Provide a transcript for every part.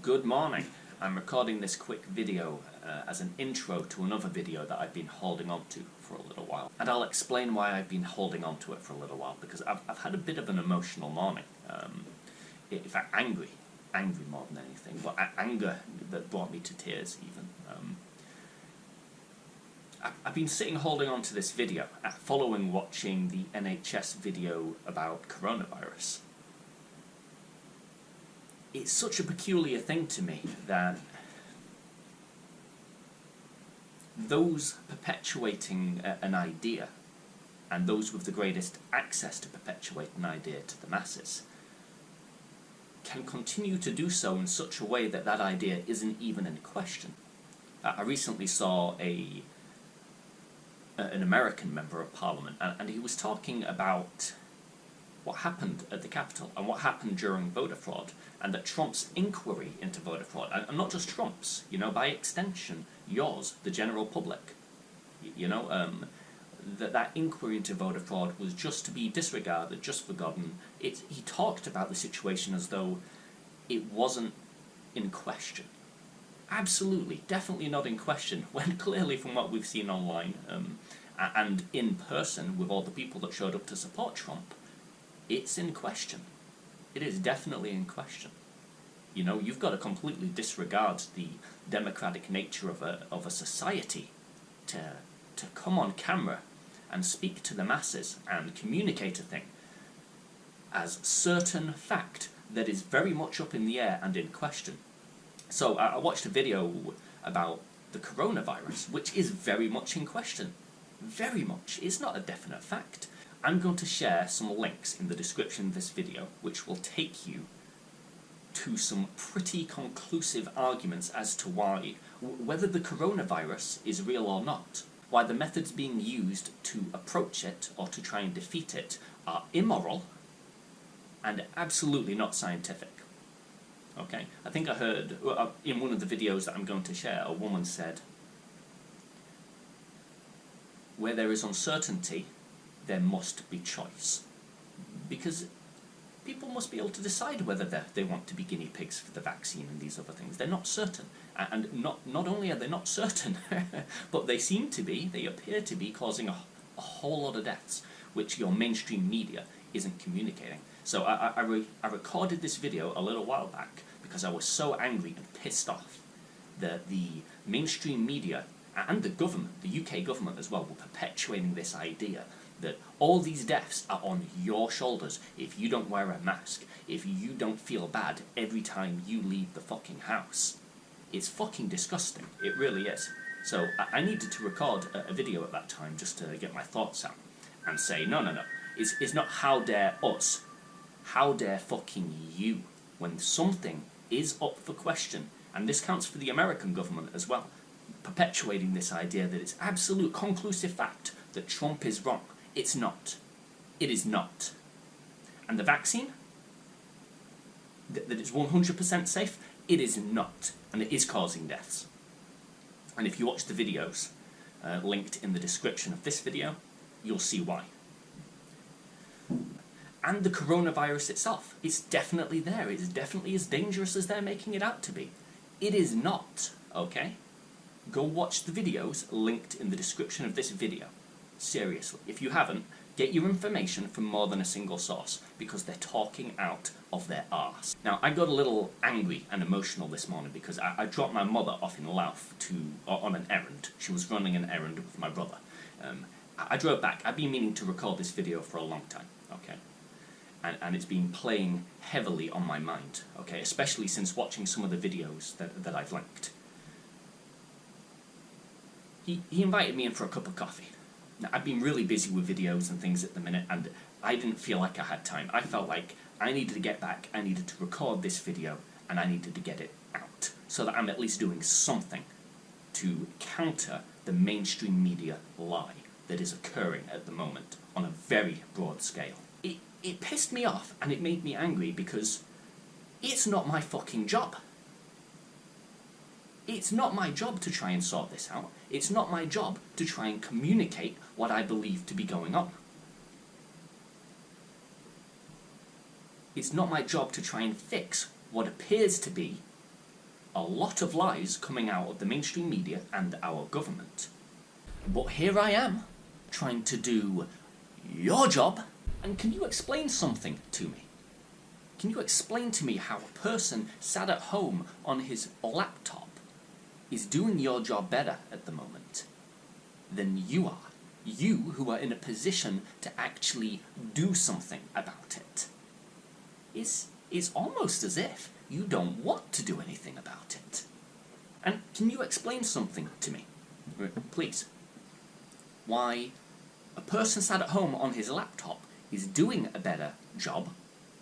Good morning. I'm recording this quick video as an intro to another video that I've been holding on to for a little while. And I'll explain why I've been holding on to it for a little while, because I've had a bit of an emotional morning. In fact, angry more than anything, but anger that brought me to tears even. I've been sitting holding on to this video, following watching the NHS video about coronavirus. It's such a peculiar thing to me that those perpetuating an idea, and those with the greatest access to perpetuate an idea to the masses, can continue to do so in such a way that that idea isn't even in question. I recently saw an American member of Parliament, and he was talking about what happened at the Capitol and what happened during voter fraud, and that Trump's inquiry into voter fraud, and not just Trump's, by extension, yours, the general public, that inquiry into voter fraud was just to be disregarded, just forgotten. He talked about the situation as though it wasn't in question. Absolutely, definitely not in question, when clearly from what we've seen online and in person with all the people that showed up to support Trump, it's in question. It is definitely in question. You've got to completely disregard the democratic nature of a society to come on camera and speak to the masses and communicate a thing as certain fact that is very much up in the air and in question. So I watched a video about the coronavirus, which is very much in question. Very much. It's not a definite fact. I'm going to share some links in the description of this video which will take you to some pretty conclusive arguments as to why, whether the coronavirus is real or not, why the methods being used to approach it or to try and defeat it are immoral and absolutely not scientific. Okay? I think I heard, in one of the videos that I'm going to share, a woman said, where there is uncertainty, there must be choice. Because people must be able to decide whether they want to be guinea pigs for the vaccine and these other things. They're not certain. And not only are they not certain, but they appear to be causing a whole lot of deaths, which your mainstream media isn't communicating. So I recorded this video a little while back because I was so angry and pissed off that the mainstream media and the government, the UK government as well, were perpetuating this idea that all these deaths are on your shoulders if you don't wear a mask, if you don't feel bad every time you leave the fucking house. It's fucking disgusting. It really is. So I needed to record a video at that time just to get my thoughts out and say, no. It's not how dare us. How dare fucking you, when something is up for question, and this counts for the American government as well, perpetuating this idea that it's absolute conclusive fact that Trump is wrong. It's not. It is not. And the vaccine, that it's 100% safe, it is not. And it is causing deaths. And if you watch the videos linked in the description of this video, you'll see why. And the coronavirus itself, it's definitely there. It's definitely as dangerous as they're making it out to be. It is not, okay? Go watch the videos linked in the description of this video. Seriously, if you haven't, get your information from more than a single source, because they're talking out of their arse. Now, I got a little angry and emotional this morning because I dropped my mother off in Louth on an errand. She was running an errand with my brother. I drove back. I've been meaning to record this video for a long time, okay? And it's been playing heavily on my mind, okay? Especially since watching some of the videos that I've linked. He invited me in for a cup of coffee. Now, I've been really busy with videos and things at the minute, and I didn't feel like I had time. I felt like I needed to get back, I needed to record this video, and I needed to get it out, so that I'm at least doing something to counter the mainstream media lie that is occurring at the moment on a very broad scale. It pissed me off, and it made me angry, because it's not my fucking job. It's not my job to try and sort this out. It's not my job to try and communicate what I believe to be going on. It's not my job to try and fix what appears to be a lot of lies coming out of the mainstream media and our government. But here I am, trying to do your job, and can you explain something to me? Can you explain to me how a person sat at home on his laptop is doing your job better at the moment than you are? You who are in a position to actually do something about it. It's almost as if you don't want to do anything about it. And can you explain something to me, please? Why a person sat at home on his laptop is doing a better job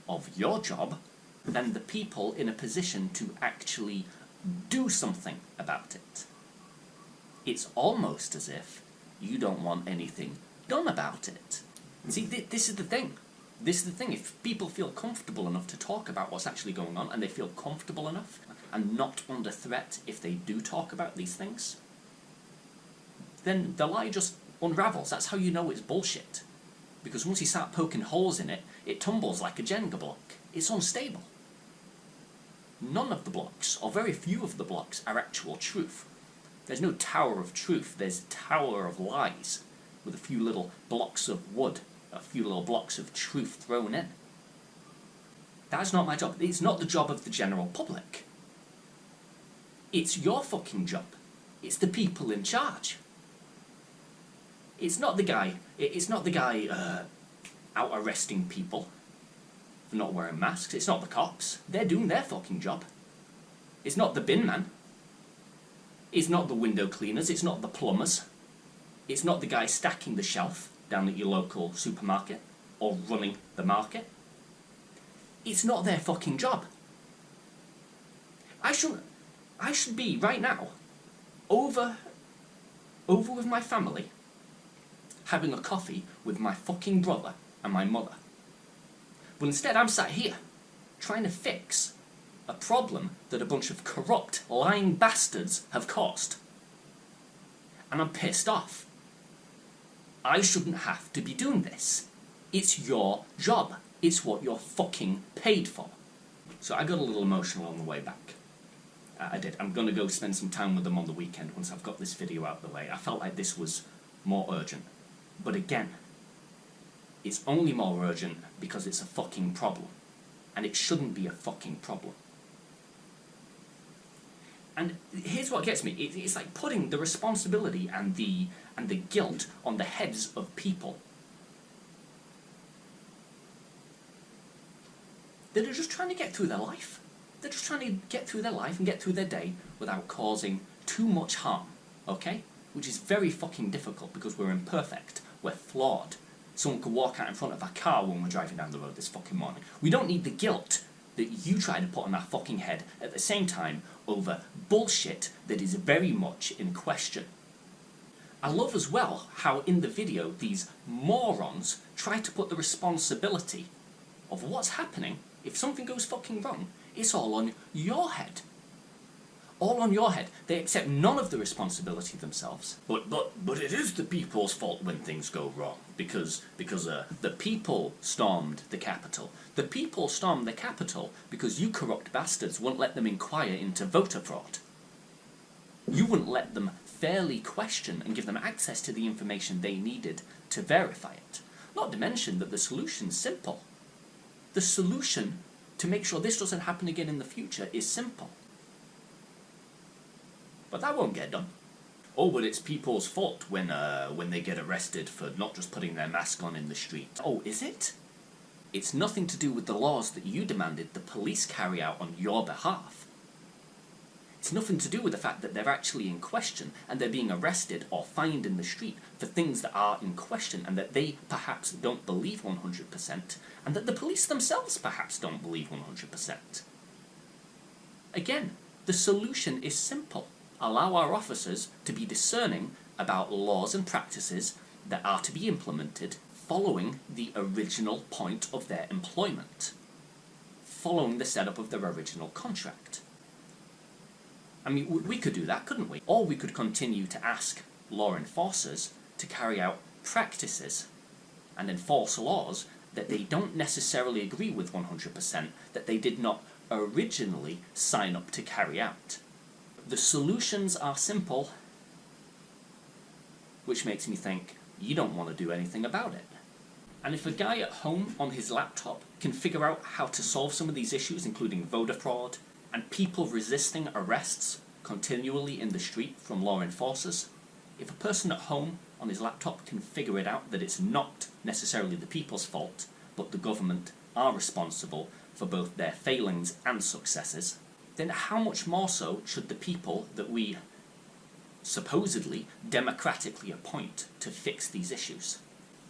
of your job than the people in a position to actually do something about it. It's almost as if you don't want anything done about it. See, this is the thing. This is the thing. If people feel comfortable enough to talk about what's actually going on, and they feel comfortable enough and not under threat if they do talk about these things, then the lie just unravels. That's how you know it's bullshit. Because once you start poking holes in it, it tumbles like a Jenga block. It's unstable. None of the blocks, or very few of the blocks, are actual truth. There's no tower of truth, there's a tower of lies, with a few little blocks of wood, a few little blocks of truth thrown in. That's not my job. It's not the job of the general public. It's your fucking job. It's the people in charge. It's not the guy out arresting people for not wearing masks. It's not the cops. They're doing their fucking job. It's not the bin man. It's not the window cleaners. It's not the plumbers. It's not the guy stacking the shelf down at your local supermarket or running the market. It's not their fucking job. I should be right now over with my family, having a coffee with my fucking brother and my mother. But instead I'm sat here, trying to fix a problem that a bunch of corrupt, lying bastards have caused. And I'm pissed off. I shouldn't have to be doing this. It's your job. It's what you're fucking paid for. So I got a little emotional on the way back. I did. I'm going to go spend some time with them on the weekend once I've got this video out of the way. I felt like this was more urgent. But again, it's only more urgent because it's a fucking problem. And it shouldn't be a fucking problem. And here's what gets me. It's like putting the responsibility and the guilt on the heads of people that are just trying to get through their life. They're just trying to get through their life and get through their day without causing too much harm, okay? Which is very fucking difficult because we're imperfect, we're flawed. Someone could walk out in front of our car when we're driving down the road this fucking morning. We don't need the guilt that you try to put on our fucking head at the same time over bullshit that is very much in question. I love as well how in the video these morons try to put the responsibility of what's happening, if something goes fucking wrong, it's all on your head. All on your head. They accept none of the responsibility themselves. But it is the people's fault when things go wrong, because the people stormed the Capitol. The people stormed the Capitol because you corrupt bastards wouldn't let them inquire into voter fraud. You wouldn't let them fairly question and give them access to the information they needed to verify it. Not to mention that the solution's simple. The solution to make sure this doesn't happen again in the future is simple. But that won't get done. Oh, but it's people's fault when they get arrested for not just putting their mask on in the street. Oh, is it? It's nothing to do with the laws that you demanded the police carry out on your behalf. It's nothing to do with the fact that they're actually in question and they're being arrested or fined in the street for things that are in question and that they perhaps don't believe 100% and that the police themselves perhaps don't believe 100%. Again, the solution is simple. Allow our officers to be discerning about laws and practices that are to be implemented following the original point of their employment, following the setup of their original contract. I mean, we could do that, couldn't we? Or we could continue to ask law enforcers to carry out practices and enforce laws that they don't necessarily agree with 100%, that they did not originally sign up to carry out. The solutions are simple, which makes me think you don't want to do anything about it. And if a guy at home on his laptop can figure out how to solve some of these issues, including voter fraud and people resisting arrests continually in the street from law enforcers, if a person at home on his laptop can figure it out that it's not necessarily the people's fault, but the government are responsible for both their failings and successes, then how much more so should the people that we supposedly democratically appoint to fix these issues?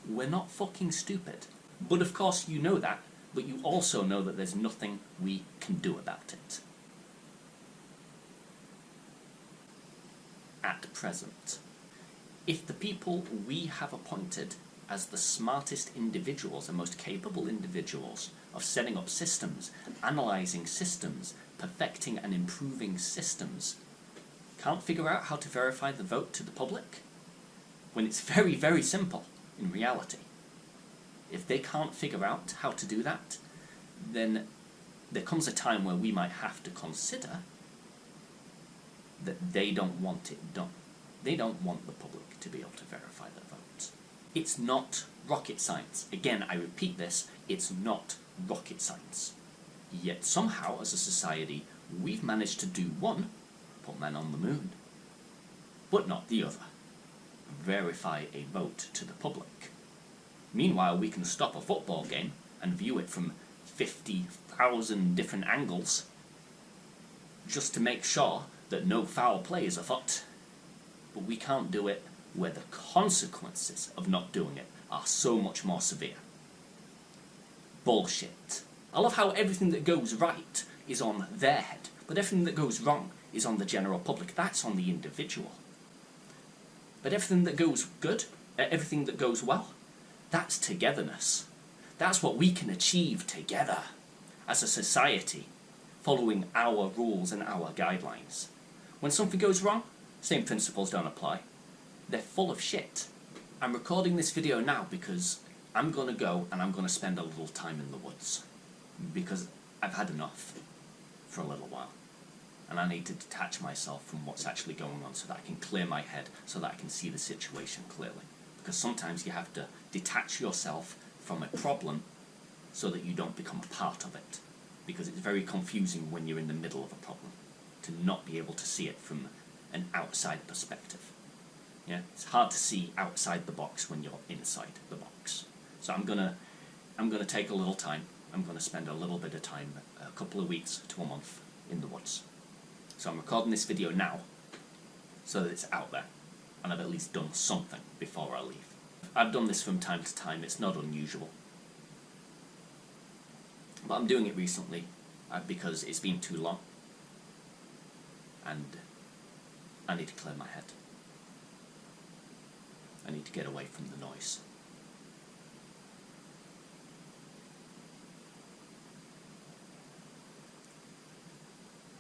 We're not fucking stupid. But of course you know that, but you also know that there's nothing we can do about it. At present. If the people we have appointed as the smartest individuals and most capable individuals of setting up systems, analysing systems, perfecting and improving systems, can't figure out how to verify the vote to the public, when it's very, very simple in reality. If they can't figure out how to do that, then there comes a time where we might have to consider that they don't want it done. They don't want the public to be able to verify their votes. It's not rocket science. Again, I repeat this, it's not rocket science. Yet somehow, as a society, we've managed to do one, put men on the moon, but not the other. Verify a vote to the public. Meanwhile, we can stop a football game and view it from 50,000 different angles just to make sure that no foul play is afoot. But we can't do it where the consequences of not doing it are so much more severe. Bullshit. I love how everything that goes right is on their head, but everything that goes wrong is on the general public. That's on the individual. But everything that goes good, everything that goes well, that's togetherness. That's what we can achieve together as a society, following our rules and our guidelines. When something goes wrong, same principles don't apply. They're full of shit. I'm recording this video now because I'm going to go and I'm going to spend a little time in the woods. Because I've had enough for a little while. And I need to detach myself from what's actually going on so that I can clear my head, so that I can see the situation clearly. Because sometimes you have to detach yourself from a problem so that you don't become a part of it. Because it's very confusing when you're in the middle of a problem to not be able to see it from an outside perspective. Yeah, it's hard to see outside the box when you're inside the box. So I'm gonna take a little time. I'm gonna spend a little bit of time, a couple of weeks to a month in the woods. So I'm recording this video now so that it's out there and I've at least done something before I leave. I've done this from time to time, it's not unusual. But I'm doing it recently because it's been too long and I need to clear my head. I need to get away from the noise.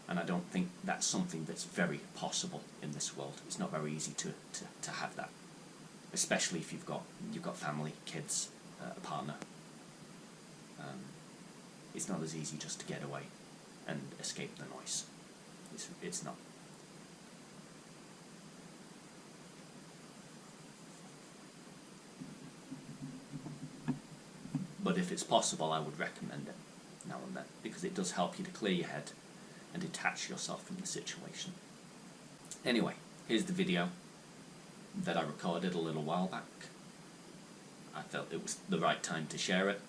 And I don't think that's something that's very possible in this world. It's not very easy to have that, especially if you've got family, kids, a partner. It's not as easy just to get away and escape the noise. It's not. But if it's possible, I would recommend it now and then, because it does help you to clear your head and detach yourself from the situation. Anyway, here's the video that I recorded a little while back. I felt it was the right time to share it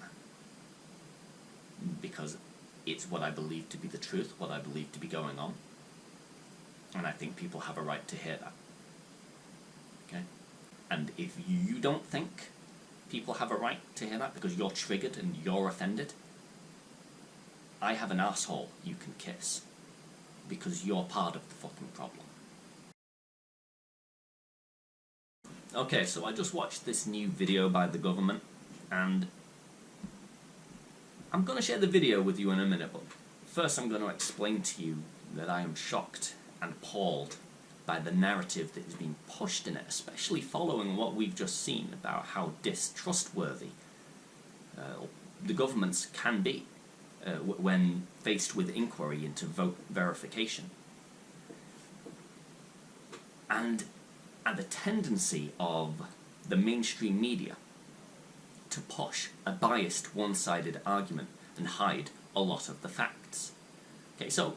because it's what I believe to be the truth, what I believe to be going on, and I think people have a right to hear that. Okay? And if you don't think people have a right to hear that because you're triggered and you're offended, I have an asshole you can kiss, because you're part of the fucking problem. Okay, so I just watched this new video by the government, and I'm going to share the video with you in a minute, but first I'm going to explain to you that I am shocked and appalled by the narrative that is being pushed in it, especially following what we've just seen about how distrustworthy the governments can be when faced with inquiry into vote verification. and the tendency of the mainstream media to push a biased, one-sided argument and hide a lot of the facts. Okay, so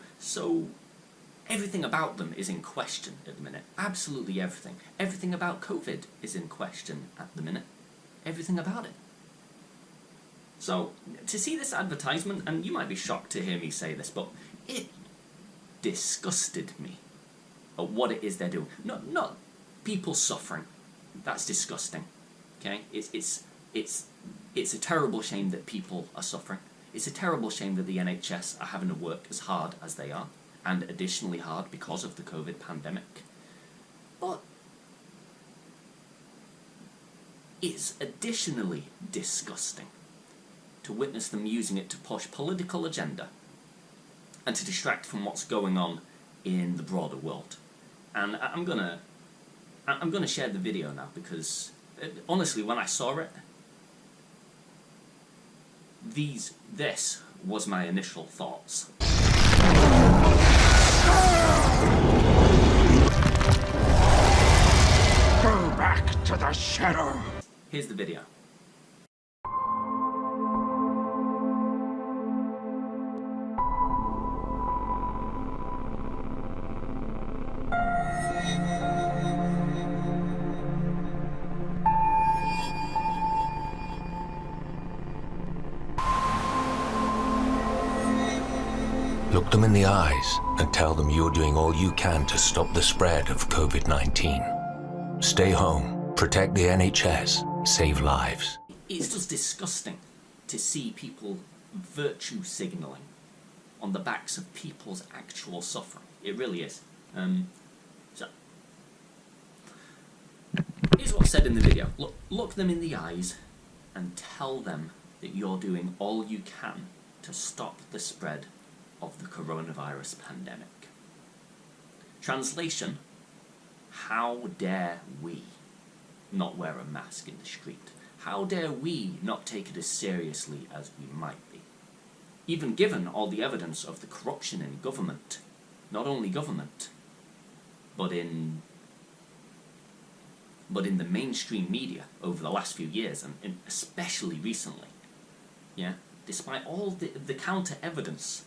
everything about them is in question at the minute. Absolutely everything. Everything about COVID is in question at the minute. Everything about it. So, to see this advertisement, and you might be shocked to hear me say this, but it disgusted me at what it is they're doing. Not people suffering. That's disgusting. Okay? It's a terrible shame that people are suffering. It's a terrible shame that the NHS are having to work as hard as they are, and additionally hard because of the COVID pandemic. But it's additionally disgusting to witness them using it to push political agenda and to distract from what's going on in the broader world. And I'm gonna share the video now, because honestly, when I saw it, this was my initial thoughts. Go back to the shadow. Here's the video. Look them in the eyes and tell them you're doing all you can to stop the spread of COVID-19. Stay home, protect the NHS, save lives. It's just disgusting to see people virtue signalling on the backs of people's actual suffering. It really is. So, here's what's said in the video. Look them in the eyes and tell them that you're doing all you can to stop the spread of the coronavirus pandemic. Translation: how dare we not wear a mask in the street? How dare we not take it as seriously as we might be? Even given all the evidence of the corruption in government, not only government, but in the mainstream media over the last few years, and especially recently. Yeah? Despite all the counter-evidence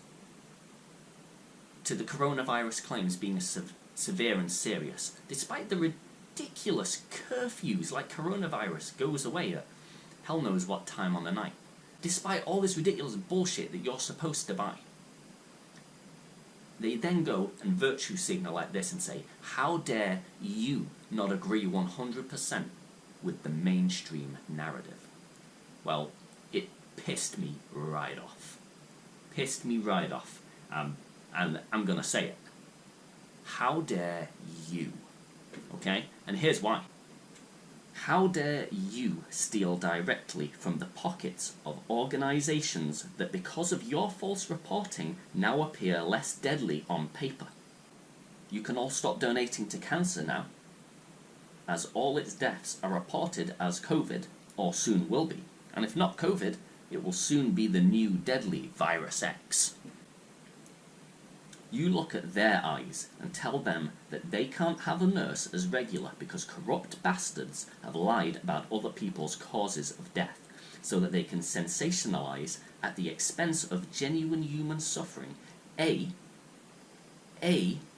to the coronavirus claims being severe and serious, despite the ridiculous curfews like coronavirus goes away at hell knows what time on the night, despite all this ridiculous bullshit that you're supposed to buy, they then go and virtue signal like this and say, how dare you not agree 100% with the mainstream narrative? Well, it pissed me right off. Pissed me right off. And I'm gonna say it. How dare you? Okay? And here's why. How dare you steal directly from the pockets of organisations that, because of your false reporting, now appear less deadly on paper? You can all stop donating to cancer now, as all its deaths are reported as COVID, or soon will be. And if not COVID, it will soon be the new deadly Virus X. You look at their eyes and tell them that they can't have a nurse as regular because corrupt bastards have lied about other people's causes of death, so that they can sensationalise at the expense of genuine human suffering a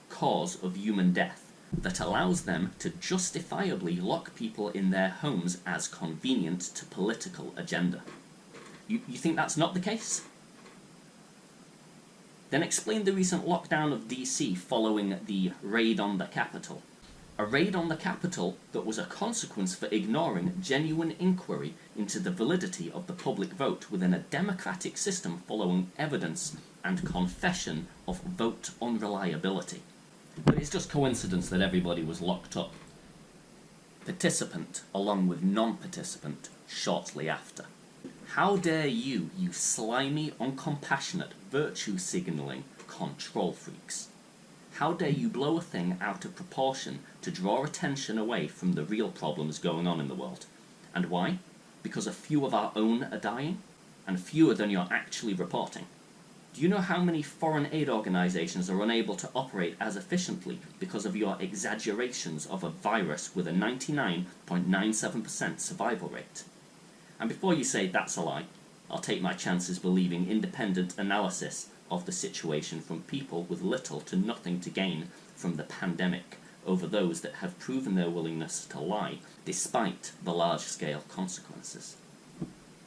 cause of human death that allows them to justifiably lock people in their homes as convenient to political agenda. You think that's not the case? Then explain the recent lockdown of DC following the raid on the Capitol. A raid on the Capitol that was a consequence for ignoring genuine inquiry into the validity of the public vote within a democratic system following evidence and confession of vote unreliability. But it's just coincidence that everybody was locked up. Participant along with non-participant shortly after. How dare you, you slimy, uncompassionate, virtue-signalling control freaks. How dare you blow a thing out of proportion to draw attention away from the real problems going on in the world. And why? Because a few of our own are dying, and fewer than you're actually reporting. Do you know how many foreign aid organizations are unable to operate as efficiently because of your exaggerations of a virus with a 99.97% survival rate? And before you say that's a lie, I'll take my chances believing independent analysis of the situation from people with little to nothing to gain from the pandemic over those that have proven their willingness to lie despite the large-scale consequences.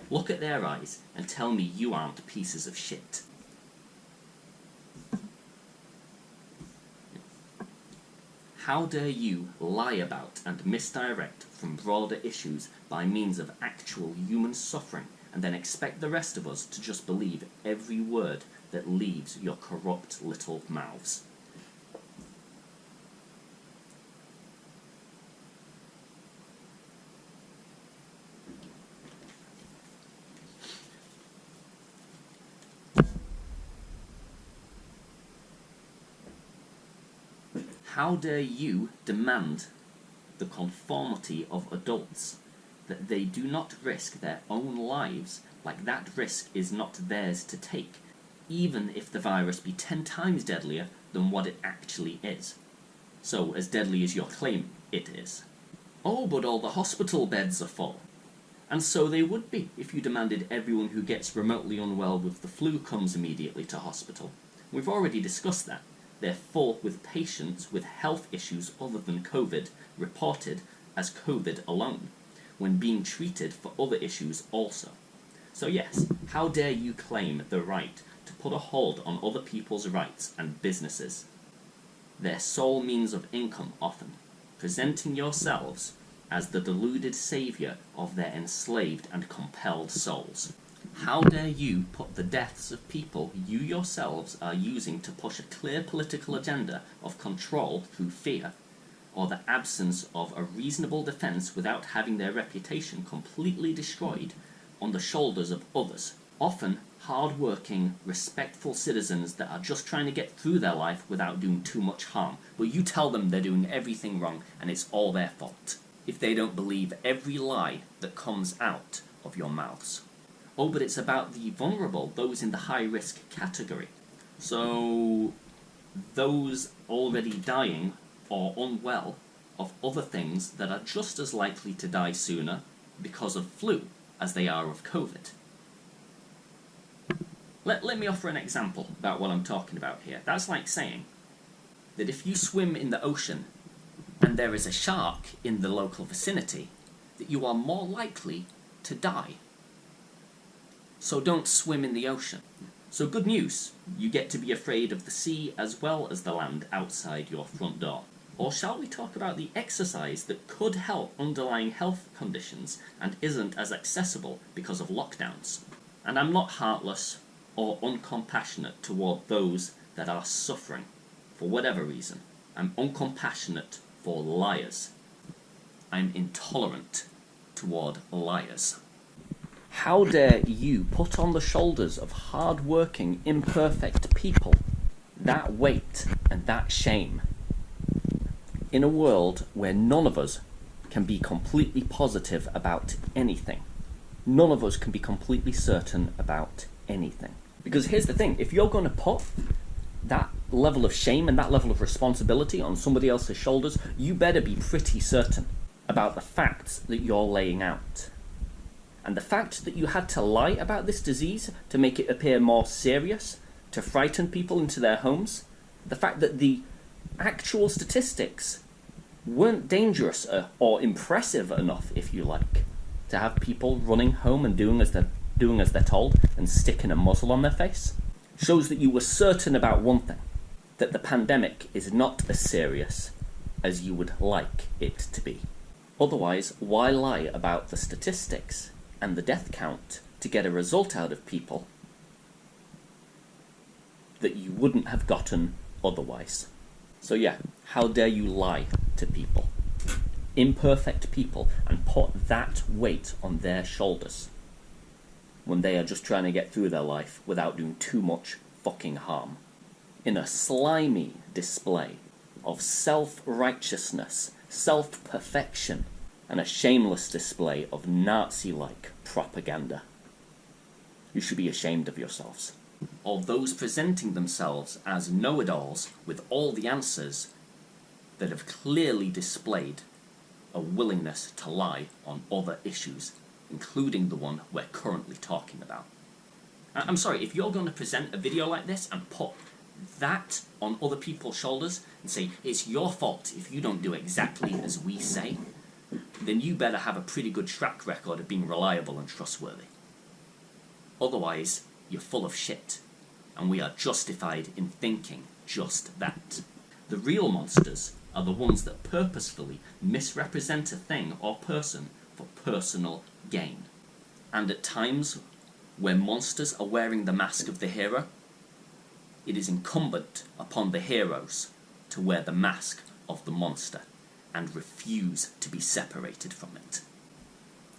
Look at their eyes and tell me you aren't pieces of shit. How dare you lie about and misdirect from broader issues by means of actual human suffering and then expect the rest of us to just believe every word that leaves your corrupt little mouths? How dare you demand the conformity of adults, that they do not risk their own lives like that risk is not theirs to take, even if the virus be 10 times deadlier than what it actually is. So, as deadly as your claim it is. Oh, but all the hospital beds are full. And so they would be if you demanded everyone who gets remotely unwell with the flu comes immediately to hospital. We've already discussed that. They're full with patients with health issues other than COVID reported as COVID alone, when being treated for other issues also. So yes, how dare you claim the right to put a hold on other people's rights and businesses, their sole means of income often, presenting yourselves as the deluded saviour of their enslaved and compelled souls. How dare you put the deaths of people you yourselves are using to push a clear political agenda of control through fear, or the absence of a reasonable defence without having their reputation completely destroyed, on the shoulders of others, often hard-working, respectful citizens that are just trying to get through their life without doing too much harm, but you tell them they're doing everything wrong and it's all their fault, if they don't believe every lie that comes out of your mouths. Oh, but it's about the vulnerable, those in the high-risk category. So, those already dying or unwell of other things that are just as likely to die sooner because of flu as they are of COVID. Let me offer an example about what I'm talking about here. That's like saying that if you swim in the ocean and there is a shark in the local vicinity, that you are more likely to die. So don't swim in the ocean. So good news, you get to be afraid of the sea as well as the land outside your front door. Or shall we talk about the exercise that could help underlying health conditions and isn't as accessible because of lockdowns? And I'm not heartless or uncompassionate toward those that are suffering for whatever reason. I'm uncompassionate for liars. I'm intolerant toward liars. How dare you put on the shoulders of hard-working, imperfect people that weight and that shame in a world where none of us can be completely positive about anything. None of us can be completely certain about anything. Because here's the thing, if you're going to put that level of shame and that level of responsibility on somebody else's shoulders, you better be pretty certain about the facts that you're laying out. And the fact that you had to lie about this disease to make it appear more serious, to frighten people into their homes, the fact that the actual statistics weren't dangerous or impressive enough, if you like, to have people running home and doing as they're told and sticking a muzzle on their face, shows that you were certain about one thing, that the pandemic is not as serious as you would like it to be. Otherwise, why lie about the statistics and the death count to get a result out of people that you wouldn't have gotten otherwise? So yeah, how dare you lie to people, imperfect people, and put that weight on their shoulders when they are just trying to get through their life without doing too much fucking harm, in a slimy display of self-righteousness, self-perfection, and a shameless display of Nazi-like propaganda. You should be ashamed of yourselves. or those presenting themselves as know-it-alls with all the answers that have clearly displayed a willingness to lie on other issues, including the one we're currently talking about. I'm sorry, if you're going to present a video like this and put that on other people's shoulders and say, it's your fault if you don't do exactly as we say, then you better have a pretty good track record of being reliable and trustworthy. Otherwise, you're full of shit, and we are justified in thinking just that. The real monsters are the ones that purposefully misrepresent a thing or person for personal gain. And at times, where monsters are wearing the mask of the hero, it is incumbent upon the heroes to wear the mask of the monster and refuse to be separated from it.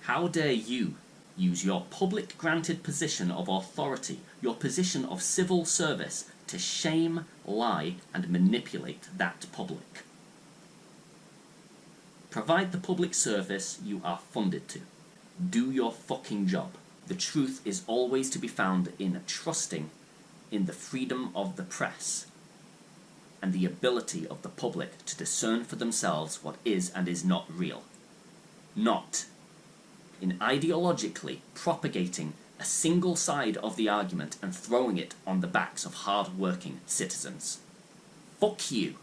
How dare you use your public granted position of authority, your position of civil service, to shame, lie, and manipulate that public? Provide the public service you are funded to. Do your fucking job. The truth is always to be found in trusting in the freedom of the press and the ability of the public to discern for themselves what is and is not real. Not in ideologically propagating a single side of the argument and throwing it on the backs of hard-working citizens. Fuck you.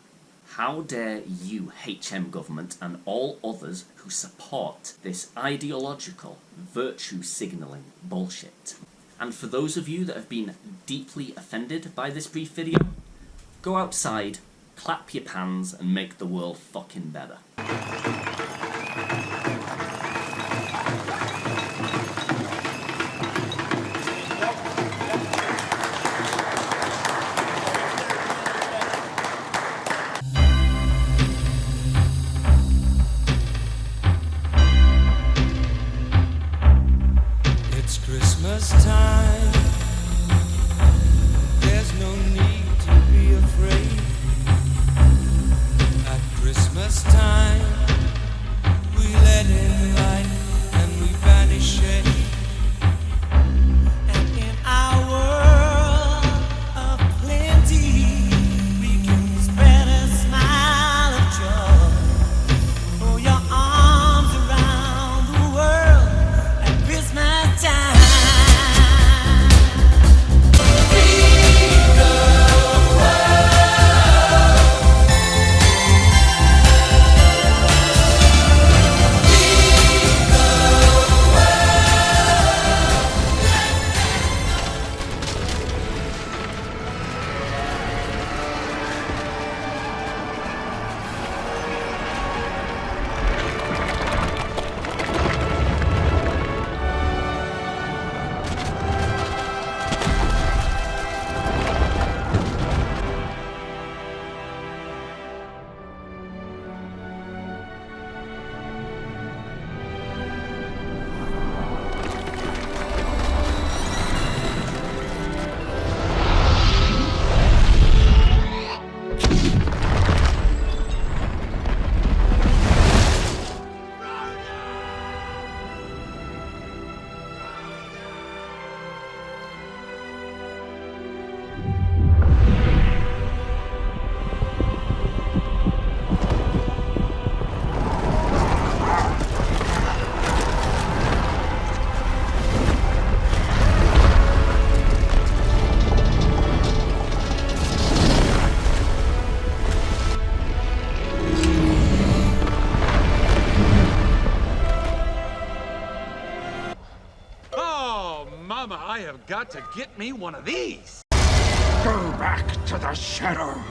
How dare you, HM government, and all others who support this ideological virtue signalling bullshit. And for those of you that have been deeply offended by this brief video, go outside, clap your pans, and make the world fucking better. It's Christmas time. There's no need to be afraid. At Christmas time, we let in light and we banish shade. And in our world of plenty, we can spread a smile of joy. Throw your arms around the world at Christmas time. Mama, I have got to get me one of these. Go back to the shadow.